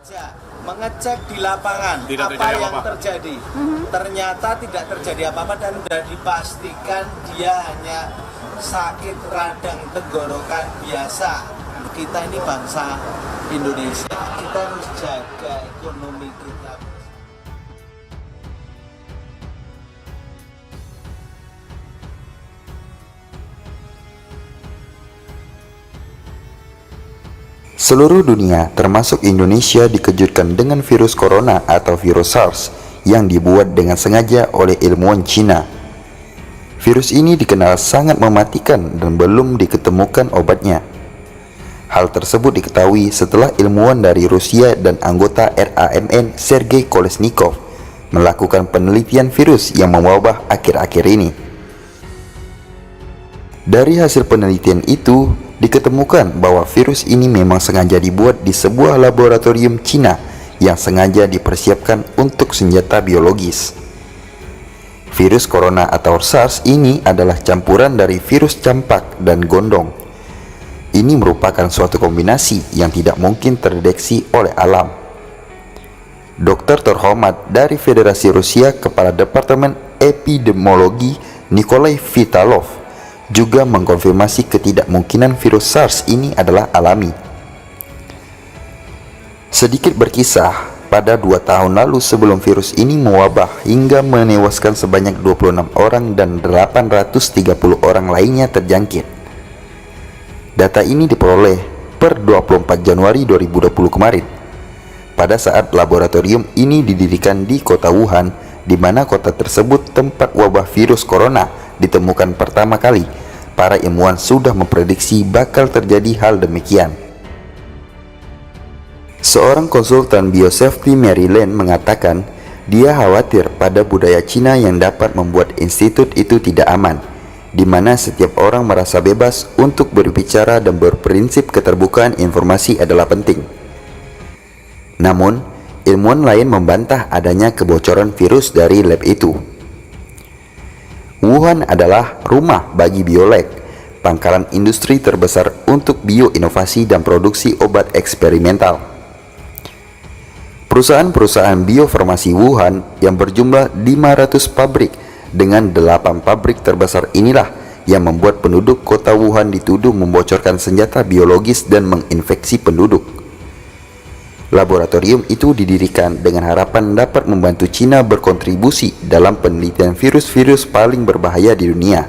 saja mengecek di lapangan Tidak apa terjadi yang apa-apa. terjadi. Ternyata tidak terjadi apa-apa dan sudah dipastikan dia hanya sakit radang tenggorokan biasa. Kita ini bangsa Indonesia, kita harus jaga ekonomi kita. Seluruh dunia, termasuk Indonesia, dikejutkan dengan virus corona atau virus SARS yang dibuat dengan sengaja oleh ilmuwan Cina. Virus ini dikenal sangat mematikan dan belum diketemukan obatnya. Hal tersebut diketahui setelah ilmuwan dari Rusia dan anggota RAMN Sergei Kolesnikov melakukan penelitian virus yang mewabah akhir-akhir ini. Dari hasil penelitian itu, diketemukan bahwa virus ini memang sengaja dibuat di sebuah laboratorium Cina yang sengaja dipersiapkan untuk senjata biologis. Virus corona atau SARS ini adalah campuran dari virus campak dan gondong. Ini merupakan suatu kombinasi yang tidak mungkin terdeteksi oleh alam. Dokter terhormat dari Federasi Rusia, Kepala Departemen Epidemiologi Nikolai Vitalov, juga mengkonfirmasi ketidakmungkinan virus SARS ini adalah alami. Sedikit berkisah, pada 2 tahun lalu sebelum virus ini mewabah hingga menewaskan sebanyak 26 orang dan 830 orang lainnya terjangkit. Data ini diperoleh per 24 Januari 2020 kemarin. Pada saat laboratorium ini didirikan di kota Wuhan, di mana kota tersebut tempat wabah virus corona ditemukan pertama kali, para ilmuwan sudah memprediksi bakal terjadi hal demikian. Seorang konsultan biosafety Maryland mengatakan dia khawatir pada budaya Cina yang dapat membuat institut itu tidak aman, di mana setiap orang merasa bebas untuk berbicara dan berprinsip keterbukaan informasi adalah penting. Namun, ilmuwan lain membantah adanya kebocoran virus dari lab itu. Wuhan adalah rumah bagi Biolek, pangkalan industri terbesar untuk bioinovasi dan produksi obat eksperimental. Perusahaan-perusahaan biofarmasi Wuhan yang berjumlah 500 pabrik dengan 8 pabrik terbesar inilah yang membuat penduduk kota Wuhan dituduh membocorkan senjata biologis dan menginfeksi penduduk. Laboratorium itu didirikan dengan harapan dapat membantu Cina berkontribusi dalam penelitian virus-virus paling berbahaya di dunia.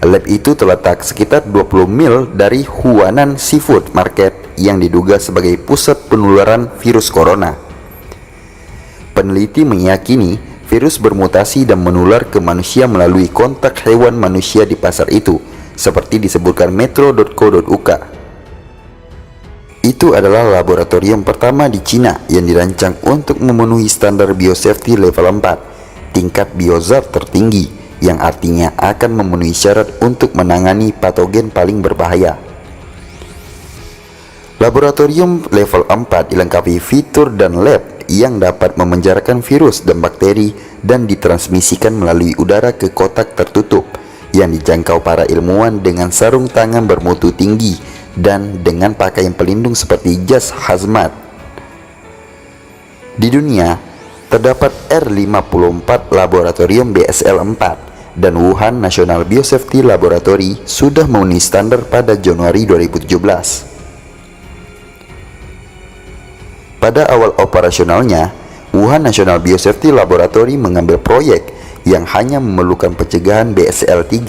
Lab itu terletak sekitar 20 mil dari Huanan Seafood Market yang diduga sebagai pusat penularan virus corona. Peneliti meyakini virus bermutasi dan menular ke manusia melalui kontak hewan manusia di pasar itu, seperti disebutkan metro.co.uk. Itu adalah laboratorium pertama di Cina yang dirancang untuk memenuhi standar biosafety level 4, tingkat biozat tertinggi, yang artinya akan memenuhi syarat untuk menangani patogen paling berbahaya. Laboratorium level 4 dilengkapi fitur dan lab yang dapat memenjarakan virus dan bakteri dan ditransmisikan melalui udara ke kotak tertutup yang dijangkau para ilmuwan dengan sarung tangan bermutu tinggi dan dengan pakaian pelindung seperti jas hazmat. Di dunia, terdapat R54 laboratorium BSL-4 dan Wuhan National Biosafety Laboratory sudah memenuhi standar pada Januari 2017. Pada awal operasionalnya, Wuhan National Biosafety Laboratory mengambil proyek yang hanya memerlukan pencegahan BSL-3,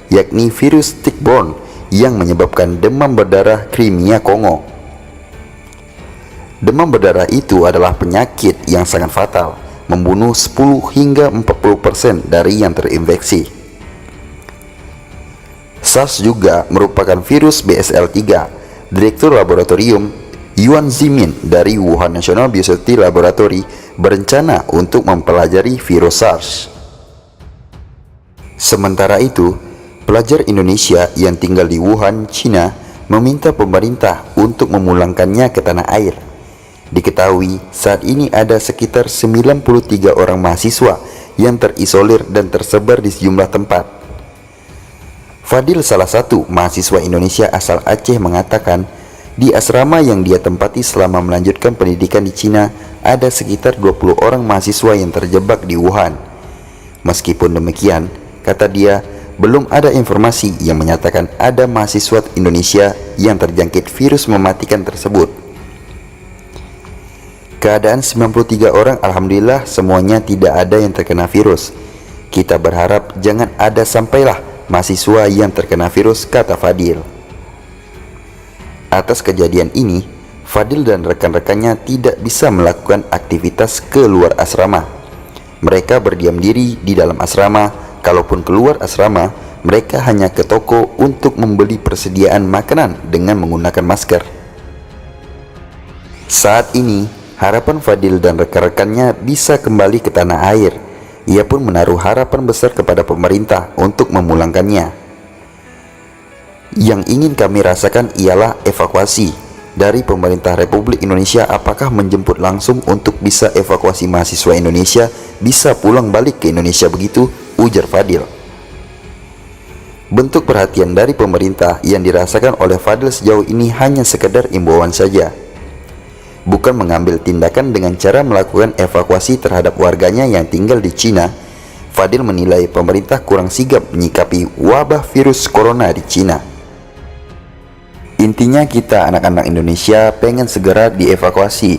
yakni virus tick-borne yang menyebabkan demam berdarah Crimea Kongo. Demam berdarah itu adalah penyakit yang sangat fatal, membunuh 10 hingga 40% dari yang terinfeksi. SARS juga merupakan virus BSL-3. Direktur laboratorium Yuan Zimin dari Wuhan National Biosafety Laboratory berencana untuk mempelajari virus SARS. Sementara itu, pelajar Indonesia yang tinggal di Wuhan, Cina, meminta pemerintah untuk memulangkannya ke tanah air. Diketahui saat ini ada sekitar 93 orang mahasiswa yang terisolir dan tersebar di sejumlah tempat. Fadil, salah satu mahasiswa Indonesia asal Aceh, mengatakan Di asrama yang dia tempati selama melanjutkan pendidikan di Cina, ada sekitar 20 orang mahasiswa yang terjebak di Wuhan. Meskipun demikian, kata dia, belum ada informasi yang menyatakan ada mahasiswa Indonesia yang terjangkit virus mematikan tersebut. Keadaan 93 orang alhamdulillah semuanya tidak ada yang terkena virus. Kita berharap jangan ada sampailah mahasiswa yang terkena virus, kata Fadil. Atas kejadian ini, Fadil dan rekan-rekannya tidak bisa melakukan aktivitas ke luar asrama. Mereka berdiam diri di dalam asrama. Kalaupun keluar asrama, mereka hanya ke toko untuk membeli persediaan makanan dengan menggunakan masker. Saat ini, harapan Fadil dan rekan-rekannya bisa kembali ke tanah air. Ia pun menaruh harapan besar kepada pemerintah untuk memulangkannya. Yang ingin kami rasakan ialah evakuasi dari pemerintah Republik Indonesia. Apakah menjemput langsung untuk bisa evakuasi mahasiswa Indonesia bisa pulang balik ke Indonesia begitu, ujar Fadil. Bentuk perhatian dari pemerintah yang dirasakan oleh Fadil sejauh ini hanya sekedar imbauan saja, bukan mengambil tindakan dengan cara melakukan evakuasi terhadap warganya yang tinggal di Cina. Fadil menilai pemerintah kurang sigap menyikapi wabah virus corona di Cina. Intinya kita anak-anak Indonesia pengen segera dievakuasi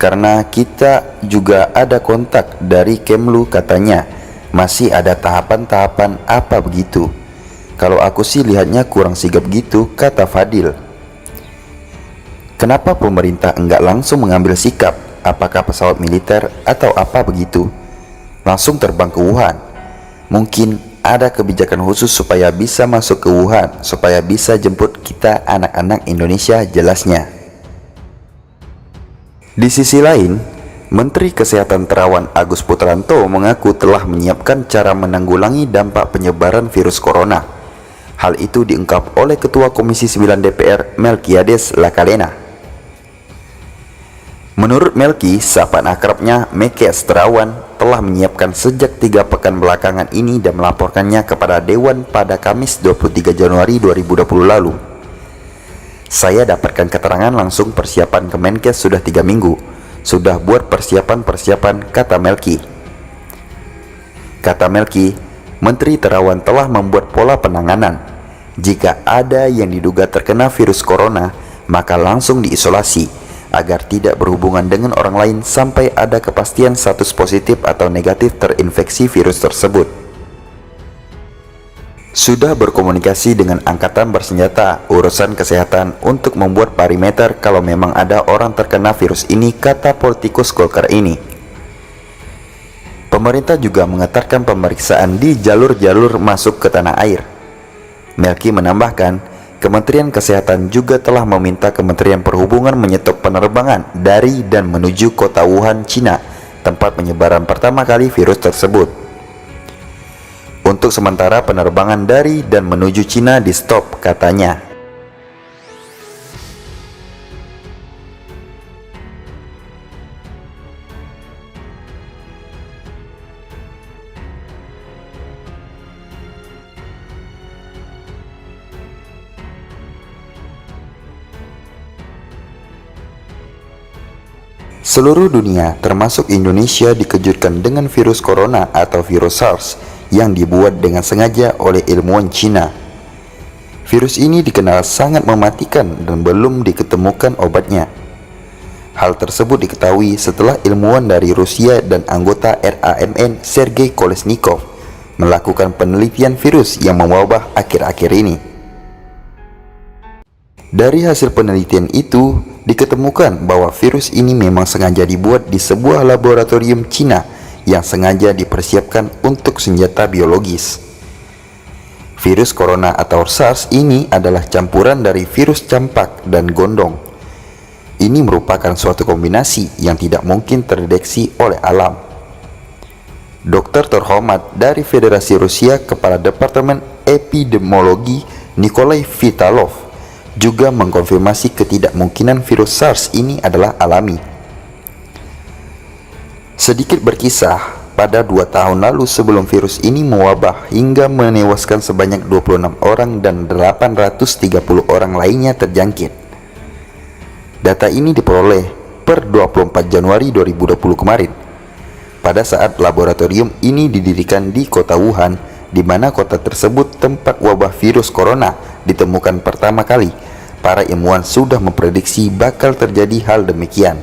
karena kita juga ada kontak dari Kemlu, katanya. Masih ada tahapan-tahapan apa begitu. Kalau aku sih lihatnya kurang sigap gitu, kata Fadil. Kenapa pemerintah enggak langsung mengambil sikap? Apakah pesawat militer atau apa begitu? Langsung terbang ke Wuhan. Mungkin ada kebijakan khusus supaya bisa masuk ke Wuhan, supaya bisa jemput kita anak-anak Indonesia, jelasnya. Di sisi lain, Menteri Kesehatan Terawan Agus Putranto mengaku telah menyiapkan cara menanggulangi dampak penyebaran virus corona. Hal itu diungkap oleh Ketua Komisi 9 DPR Melkiades Lakalena. Menurut Melki, sapaan akrabnya Mekes Terawan telah menyiapkan sejak 3 pekan belakangan ini dan melaporkannya kepada Dewan pada Kamis 23 Januari 2020 lalu. Saya dapatkan keterangan langsung persiapan Kemenkes sudah 3 minggu. Sudah buat persiapan-persiapan, kata Melki. Kata Melki, Menteri Terawan telah membuat pola penanganan. Jika ada yang diduga terkena virus corona, maka langsung diisolasi agar tidak berhubungan dengan orang lain sampai ada kepastian status positif atau negatif terinfeksi virus tersebut. Sudah berkomunikasi dengan angkatan bersenjata urusan kesehatan untuk membuat parameter kalau memang ada orang terkena virus ini, kata politikus Golkar ini. Pemerintah juga mengetatkan pemeriksaan di jalur-jalur masuk ke tanah air. Melki menambahkan, Kementerian Kesehatan juga telah meminta Kementerian Perhubungan menyetop penerbangan dari dan menuju kota Wuhan, Cina, tempat penyebaran pertama kali virus tersebut. Untuk sementara penerbangan dari dan menuju Cina di stop, katanya. Seluruh dunia, termasuk Indonesia, dikejutkan dengan virus corona atau virus SARS yang dibuat dengan sengaja oleh ilmuwan Cina. Virus ini dikenal sangat mematikan dan belum diketemukan obatnya. Hal tersebut diketahui setelah ilmuwan dari Rusia dan anggota RAMN Sergei Kolesnikov melakukan penelitian virus yang mewabah akhir-akhir ini. Dari hasil penelitian itu, diketemukan bahwa virus ini memang sengaja dibuat di sebuah laboratorium Cina yang sengaja dipersiapkan untuk senjata biologis. Virus corona atau SARS ini adalah campuran dari virus campak dan gondong. Ini merupakan suatu kombinasi yang tidak mungkin terdeteksi oleh alam. Dokter terhormat dari Federasi Rusia, Kepala Departemen Epidemiologi Nikolai Vitalov, juga mengkonfirmasi ketidakmungkinan virus SARS ini adalah alami. Sedikit berkisah, pada 2 tahun lalu sebelum virus ini mewabah hingga menewaskan sebanyak 26 orang dan 830 orang lainnya terjangkit. Data ini diperoleh per 24 Januari 2020 kemarin. Pada saat laboratorium ini didirikan di kota Wuhan, di mana kota tersebut tempat wabah virus corona ditemukan pertama kali, para ilmuwan sudah memprediksi bakal terjadi hal demikian.